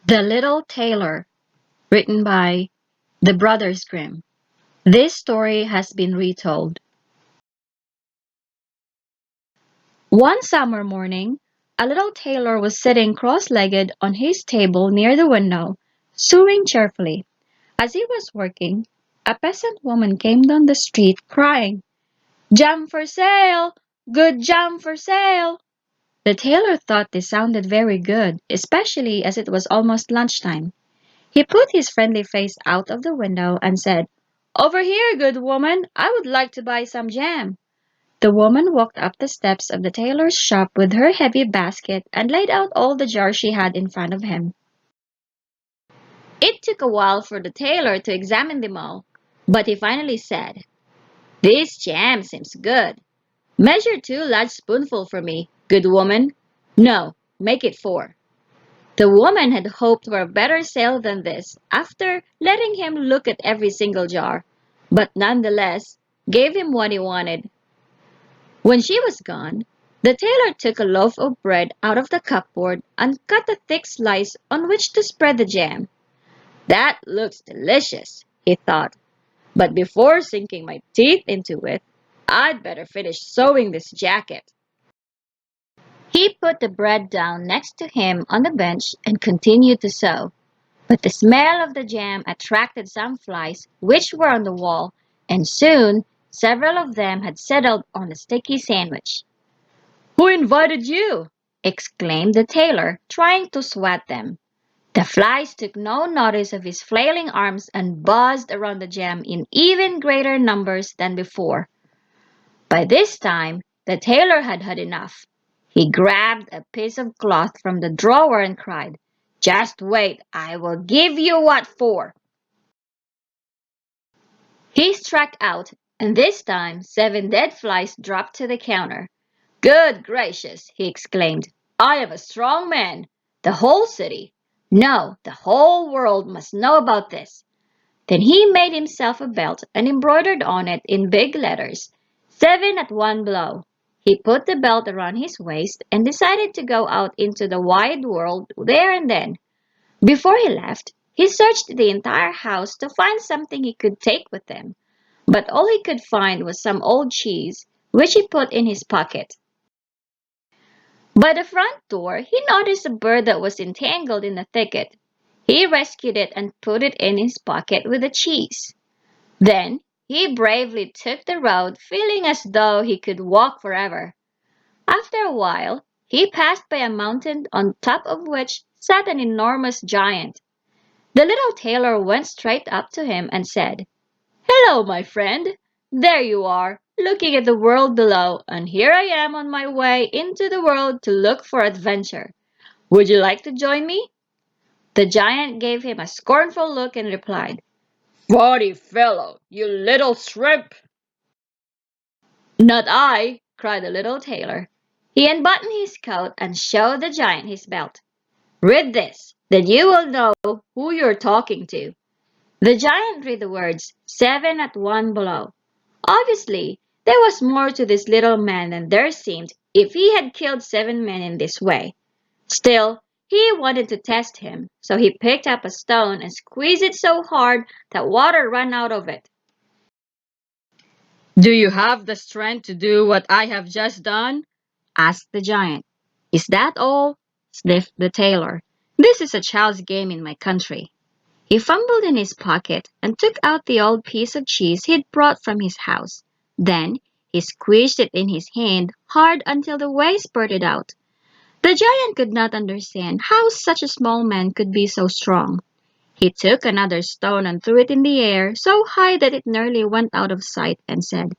The Little Tailor, written by the Brothers Grimm. This story has been retold. One summer morning, a little tailor was sitting cross-legged on his table near the window, sewing cheerfully. As he was working, a peasant woman came down the street crying, "Jam for sale! Good jam for sale!" The tailor thought this sounded very good, especially as it was almost lunchtime. He put his friendly face out of the window and said, "Over here, good woman, I would like to buy some jam." The woman walked up the steps of the tailor's shop with her heavy basket and laid out all the jars she had in front of him. It took a while for the tailor to examine them all, but he finally said, "This jam seems good. Measure 2 large spoonfuls for me, good woman. No, make it 4." The woman had hoped for a better sale than this after letting him look at every single jar, but nonetheless gave him what he wanted. When she was gone, the tailor took a loaf of bread out of the cupboard and cut a thick slice on which to spread the jam. "That looks delicious," he thought, "but before sinking my teeth into it, I'd better finish sewing this jacket." He put the bread down next to him on the bench and continued to sew. But the smell of the jam attracted some flies which were on the wall, and soon several of them had settled on the sticky sandwich. "Who invited you?" exclaimed the tailor, trying to swat them. The flies took no notice of his flailing arms and buzzed around the jam in even greater numbers than before. By this time, the tailor had had enough. He grabbed a piece of cloth from the drawer and cried, "Just wait, I will give you what for." He struck out, and this time 7 dead flies dropped to the counter. "Good gracious!" he exclaimed. "I am a strong man. The whole city, no, the whole world must know about this." Then he made himself a belt and embroidered on it in big letters, "7 at one blow." He put the belt around his waist and decided to go out into the wide world there and then. Before he left, he searched the entire house to find something he could take with him, but all he could find was some old cheese, which he put in his pocket. By the front door, he noticed a bird that was entangled in a thicket. He rescued it and put it in his pocket with the cheese. Then he bravely took the road, feeling as though he could walk forever. After a while, he passed by a mountain on top of which sat an enormous giant. The little tailor went straight up to him and said, "Hello, my friend. There you are, looking at the world below, and here I am on my way into the world to look for adventure. Would you like to join me?" The giant gave him a scornful look and replied, "Funny fellow, you little shrimp." "Not I," cried the little tailor. He unbuttoned his coat and showed the giant his belt. "Read this, then you will know who you're talking to." The giant read the words, "7 at one blow." Obviously, there was more to this little man than there seemed if he had killed 7 men in this way. Still, he wanted to test him, so he picked up a stone and squeezed it so hard that water ran out of it. "Do you have the strength to do what I have just done?" asked the giant. "Is that all?" sniffed the tailor. "This is a child's game in my country." He fumbled in his pocket and took out the old piece of cheese he'd brought from his house. Then he squeezed it in his hand hard until the whey spurted out. The giant could not understand how such a small man could be so strong. He took another stone and threw it in the air so high that it nearly went out of sight and said,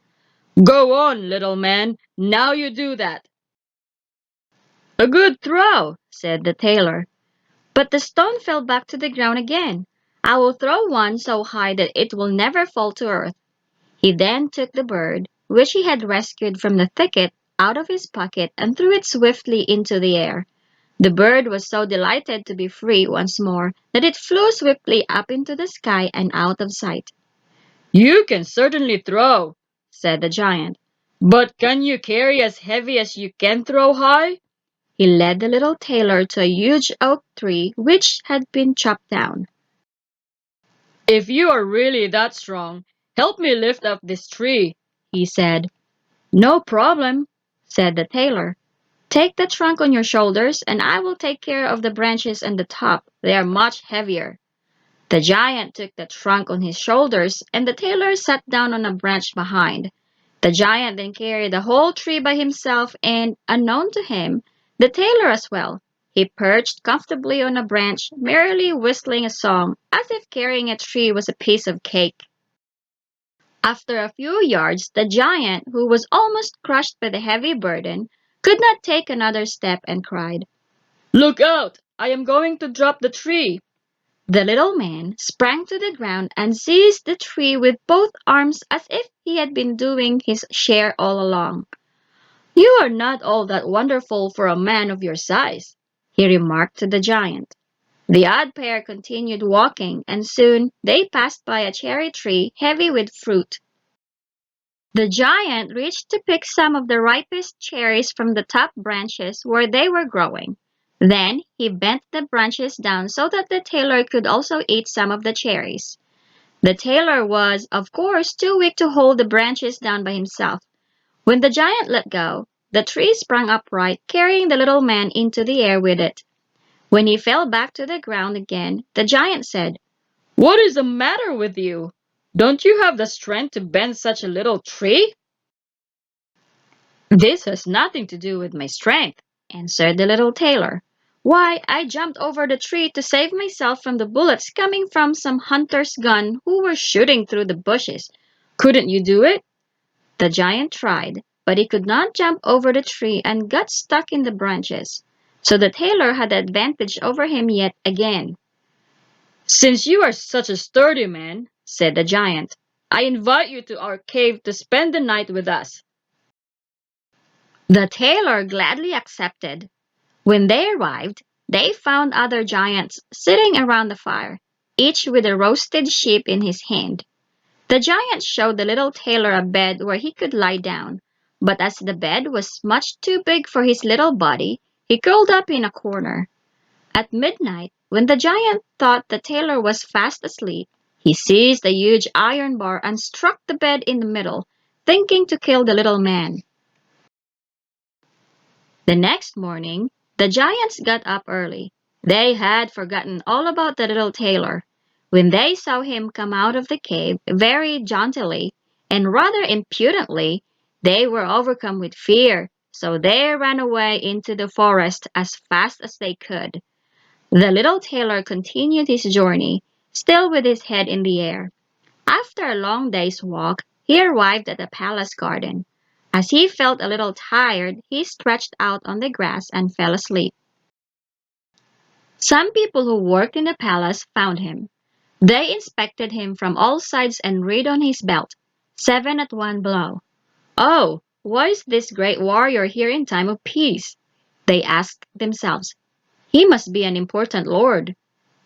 "Go on, little man, now you do that." "A good throw," said the tailor. But the stone fell back to the ground again. "I will throw one so high that it will never fall to earth." He then took the bird, which he had rescued from the thicket, out of his pocket and threw it swiftly into the air. The bird was so delighted to be free once more that it flew swiftly up into the sky and out of sight. "You can certainly throw," said the giant. "But can you carry as heavy as you can throw high?" He led the little tailor to a huge oak tree which had been chopped down. If you are really that strong, help me lift up this tree, he said. No problem, said the tailor. Take the trunk on your shoulders, and I will take care of the branches and the top. They are much heavier. The giant took the trunk on his shoulders, and the tailor sat down on a branch behind. The giant then carried the whole tree by himself, and, unknown to him, the tailor as well. He perched comfortably on a branch, merrily whistling a song, as if carrying a tree was a piece of cake. After a few yards, the giant, who was almost crushed by the heavy burden, could not take another step and cried, Look out! I am going to drop the tree. The little man sprang to the ground and seized the tree with both arms as if he had been doing his share all along. You are not all that wonderful for a man of your size, he remarked to the giant. The odd pair continued walking, and soon they passed by a cherry tree heavy with fruit. The giant reached to pick some of the ripest cherries from the top branches where they were growing. Then he bent the branches down so that the tailor could also eat some of the cherries. The tailor was, of course, too weak to hold the branches down by himself. When the giant let go, the tree sprang upright, carrying the little man into the air with it. When he fell back to the ground again, the giant said, What is the matter with you? Don't you have the strength to bend such a little tree? This has nothing to do with my strength, answered the little tailor. Why, I jumped over the tree to save myself from the bullets coming from some hunter's gun who were shooting through the bushes. Couldn't you do it? The giant tried, but he could not jump over the tree and got stuck in the branches. So the tailor had the advantage over him yet again. Since you are such a sturdy man, said the giant, I invite you to our cave to spend the night with us. The tailor gladly accepted. When they arrived, they found other giants sitting around the fire, each with a roasted sheep in his hand. The giant showed the little tailor a bed where he could lie down, but as the bed was much too big for his little body, he curled up in a corner. At midnight, when the giant thought the tailor was fast asleep, he seized a huge iron bar and struck the bed in the middle, thinking to kill the little man. The next morning, the giants got up early. They had forgotten all about the little tailor. When they saw him come out of the cave very jauntily and rather impudently, they were overcome with fear, so they ran away into the forest as fast as they could. The little tailor continued his journey, still with his head in the air. After a long day's walk, he arrived at the palace garden. As he felt a little tired, he stretched out on the grass and fell asleep. Some people who worked in the palace found him. They inspected him from all sides and read on his belt, 7 at one blow. Oh, why is this great warrior here in time of peace? They asked themselves. He must be an important lord.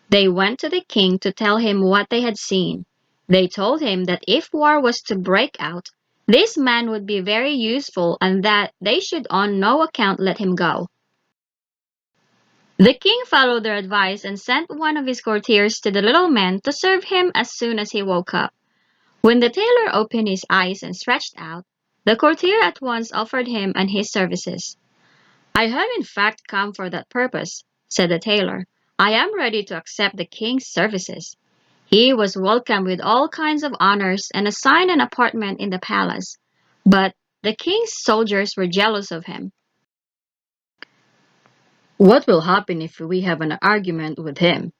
They went to the king to tell him what they had seen. They told him that if war was to break out, this man would be very useful and that they should on no account let him go. The king followed their advice and sent one of his courtiers to the little man to serve him as soon as he woke up. When the tailor opened his eyes and stretched out, the courtier at once offered him and his services. I have in fact come for that purpose, said the tailor. I am ready to accept the king's services. He was welcomed with all kinds of honors and assigned an apartment in the palace. But the king's soldiers were jealous of him. What will happen if we have an argument with him?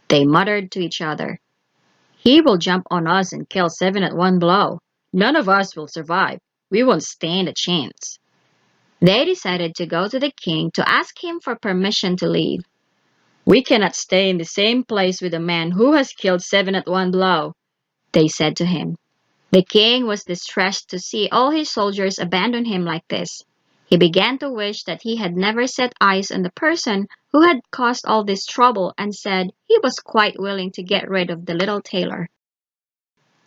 They muttered to each other. He will jump on us and kill 7 at one blow. None of us will survive. We won't stand a chance. They decided to go to the king to ask him for permission to leave. We cannot stay in the same place with a man who has killed 7 at one blow, they said to him. The king was distressed to see all his soldiers abandon him like this. He began to wish that he had never set eyes on the person who had caused all this trouble and said he was quite willing to get rid of the little tailor.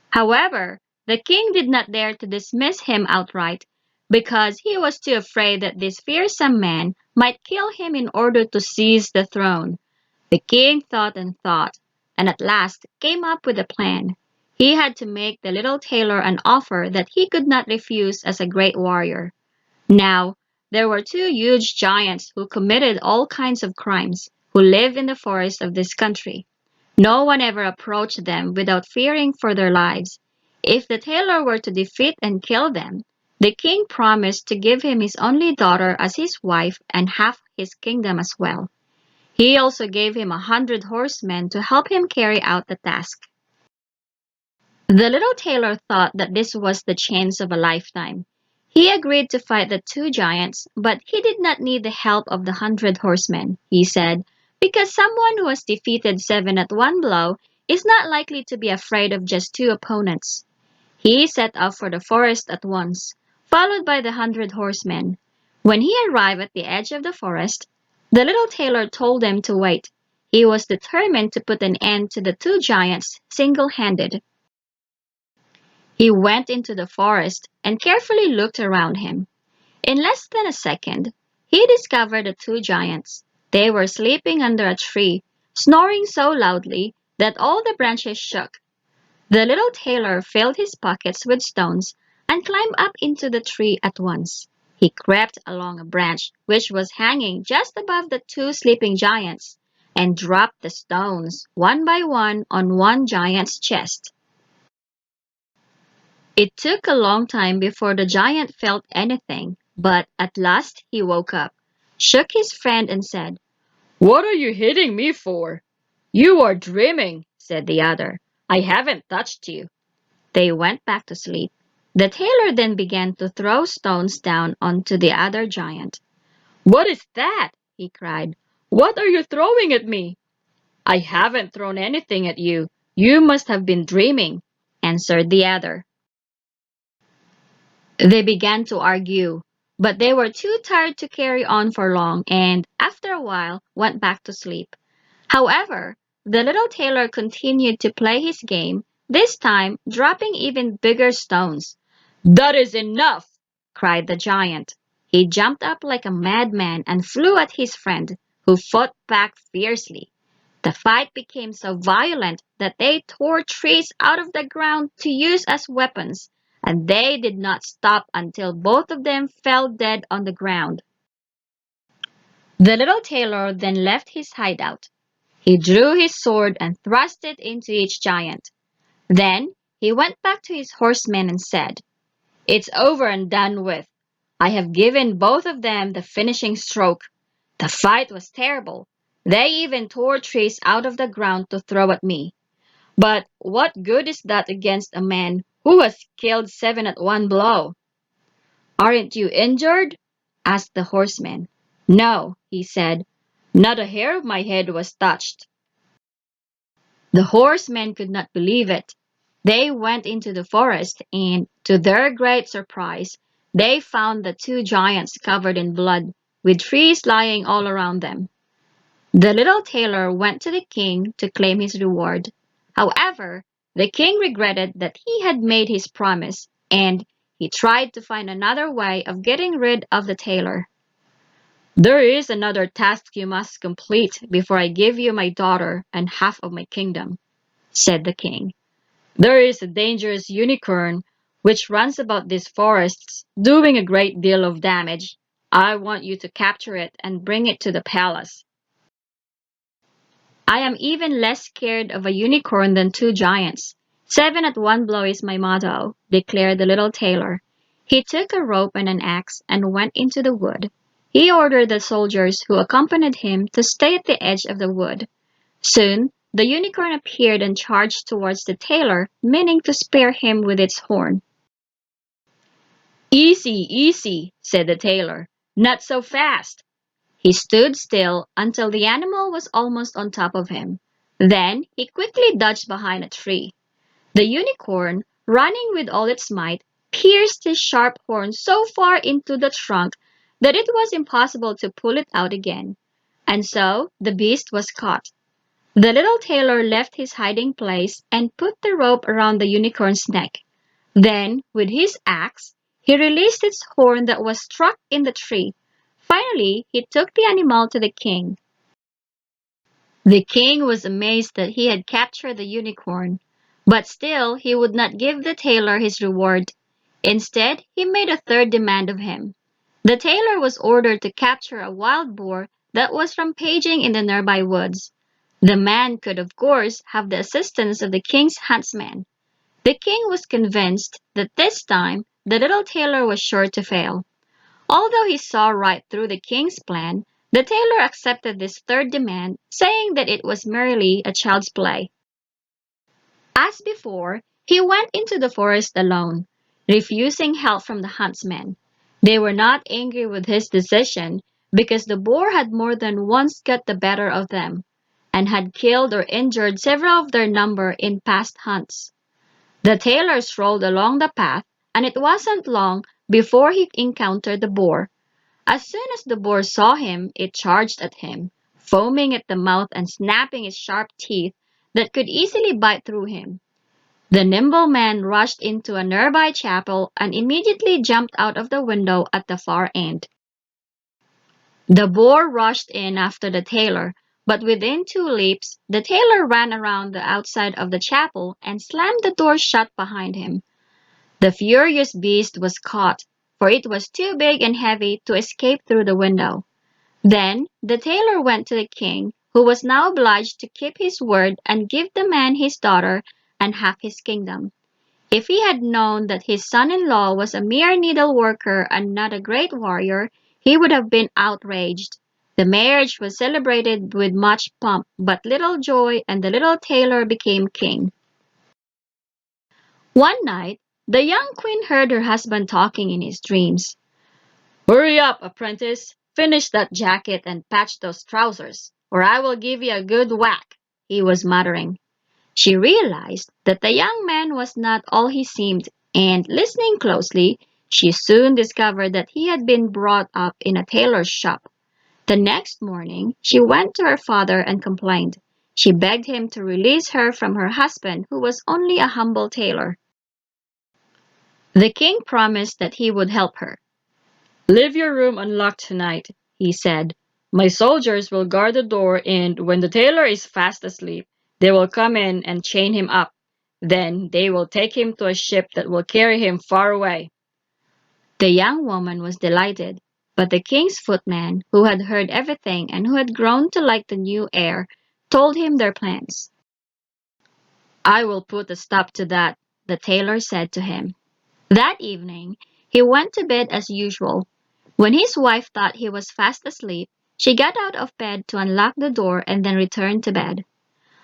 However, the king did not dare to dismiss him outright. because he was too afraid that this fearsome man might kill him in order to seize the throne. The king thought, and at last came up with a plan. He had to make the little tailor an offer that he could not refuse as a great warrior. Now, there were two huge giants who committed all kinds of crimes, who lived in the forests of this country. No one ever approached them without fearing for their lives. If the tailor were to defeat and kill them, the king promised to give him his only daughter as his wife and half his kingdom as well. He also gave him 100 horsemen to help him carry out the task. The little tailor thought that this was the chance of a lifetime. He agreed to fight the two giants, but he did not need the help of the 100 horsemen, he said, because someone who has defeated seven at one blow is not likely to be afraid of just two opponents. He set off for the forest at once, followed by the 100 horsemen. When he arrived at the edge of the forest, the little tailor told them to wait. He was determined to put an end to the two giants single-handed. He went into the forest and carefully looked around him. In less than a second, he discovered the two giants. They were sleeping under a tree, snoring so loudly that all the branches shook. The little tailor filled his pockets with stones and climbed up into the tree at once. He crept along a branch which was hanging just above the two sleeping giants and dropped the stones one by one on one giant's chest. It took a long time before the giant felt anything, but at last he woke up, shook his friend, and said, What are you hitting me for? You are dreaming, said the other. I haven't touched you. They went back to sleep. The tailor then began to throw stones down onto the other giant. What is that? He cried. What are you throwing at me? I haven't thrown anything at you. You must have been dreaming, answered the other. They began to argue, but they were too tired to carry on for long and, after a while, went back to sleep. However, the little tailor continued to play his game, this time dropping even bigger stones. That is enough, cried the giant. He jumped up like a madman and flew at his friend, who fought back fiercely. The fight became so violent that they tore trees out of the ground to use as weapons, and they did not stop until both of them fell dead on the ground. The little tailor then left his hideout. He drew his sword and thrust it into each giant. Then he went back to his horsemen and said, It's over and done with. I have given both of them the finishing stroke. The fight was terrible. They even tore trees out of the ground to throw at me. But what good is that against a man who has killed seven at one blow? Aren't you injured? Asked the horseman. No, he said. Not a hair of my head was touched. The horsemen could not believe it. They went into the forest and, to their great surprise, they found the two giants covered in blood, with trees lying all around them. The little tailor went to the king to claim his reward. However, the king regretted that he had made his promise, and he tried to find another way of getting rid of the tailor. There is another task you must complete before I give you my daughter and half of my kingdom, said the king. There is a dangerous unicorn which runs about these forests, doing a great deal of damage. I want you to capture it and bring it to the palace. I am even less scared of a unicorn than two giants. Seven at one blow is my motto, declared the little tailor. He took a rope and an axe and went into the wood. He ordered the soldiers who accompanied him to stay at the edge of the wood. Soon, the unicorn appeared and charged towards the tailor, meaning to spear him with its horn. Easy, easy, said the tailor. Not so fast. He stood still until the animal was almost on top of him. Then he quickly dodged behind a tree. The unicorn, running with all its might, pierced his sharp horn so far into the trunk that it was impossible to pull it out again. And so the beast was caught. The little tailor left his hiding place and put the rope around the unicorn's neck. Then, with his axe, He released its horn that was struck in the tree. Finally, he took the animal to the king. The king was amazed that he had captured the unicorn, but still he would not give the tailor his reward. Instead, he made a third demand of him. The tailor was ordered to capture a wild boar that was rampaging in the nearby woods. The man could, of course, have the assistance of the king's huntsman. The king was convinced that this time the little tailor was sure to fail. Although he saw right through the king's plan, the tailor accepted this third demand, saying that it was merely a child's play. As before, he went into the forest alone, refusing help from the huntsmen. They were not angry with his decision because the boar had more than once got the better of them and had killed or injured several of their number in past hunts. The tailor strolled along the path, and it wasn't long before he encountered the boar. As soon as the boar saw him, it charged at him, foaming at the mouth and snapping its sharp teeth that could easily bite through him. The nimble man rushed into a nearby chapel and immediately jumped out of the window at the far end. The boar rushed in after the tailor, but within 2 leaps, the tailor ran around the outside of the chapel and slammed the door shut behind him. The furious beast was caught, for it was too big and heavy to escape through the window. Then the tailor went to the king, who was now obliged to keep his word and give the man his daughter and half his kingdom. If he had known that his son-in-law was a mere needle-worker and not a great warrior, he would have been outraged. The marriage was celebrated with much pomp, but little joy, and the little tailor became king. One night, the young queen heard her husband talking in his dreams. Hurry up, apprentice! Finish that jacket and patch those trousers, or I will give you a good whack, He was muttering. She realized that the young man was not all he seemed, and listening closely, she soon discovered that he had been brought up in a tailor's shop. The next morning, she went to her father and complained. She begged him to release her from her husband, who was only a humble tailor. The king promised that he would help her. Leave your room unlocked tonight, he said. My soldiers will guard the door, and when the tailor is fast asleep, they will come in and chain him up. Then they will take him to a ship that will carry him far away. The young woman was delighted, but the king's footman, who had heard everything and who had grown to like the new heir, told him their plans. I will put a stop to that, the tailor said to him. That evening, he went to bed as usual. When his wife thought he was fast asleep, she got out of bed to unlock the door and then returned to bed.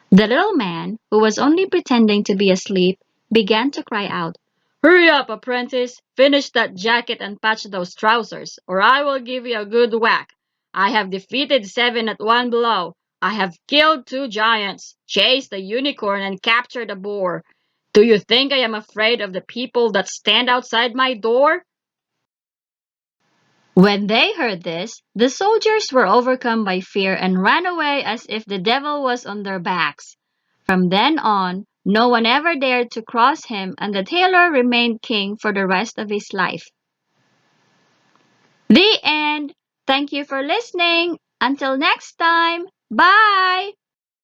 The little man, who was only pretending to be asleep, began to cry out. Hurry up, apprentice! Finish that jacket and patch those trousers, or I will give you a good whack. I have defeated 7 at one blow. I have killed 2 giants, chased a unicorn, and captured a boar. Do you think I am afraid of the people that stand outside my door? When they heard this, the soldiers were overcome by fear and ran away as if the devil was on their backs. From then on, no one ever dared to cross him, and the tailor remained king for the rest of his life. The end. Thank you for listening. Until next time. Bye.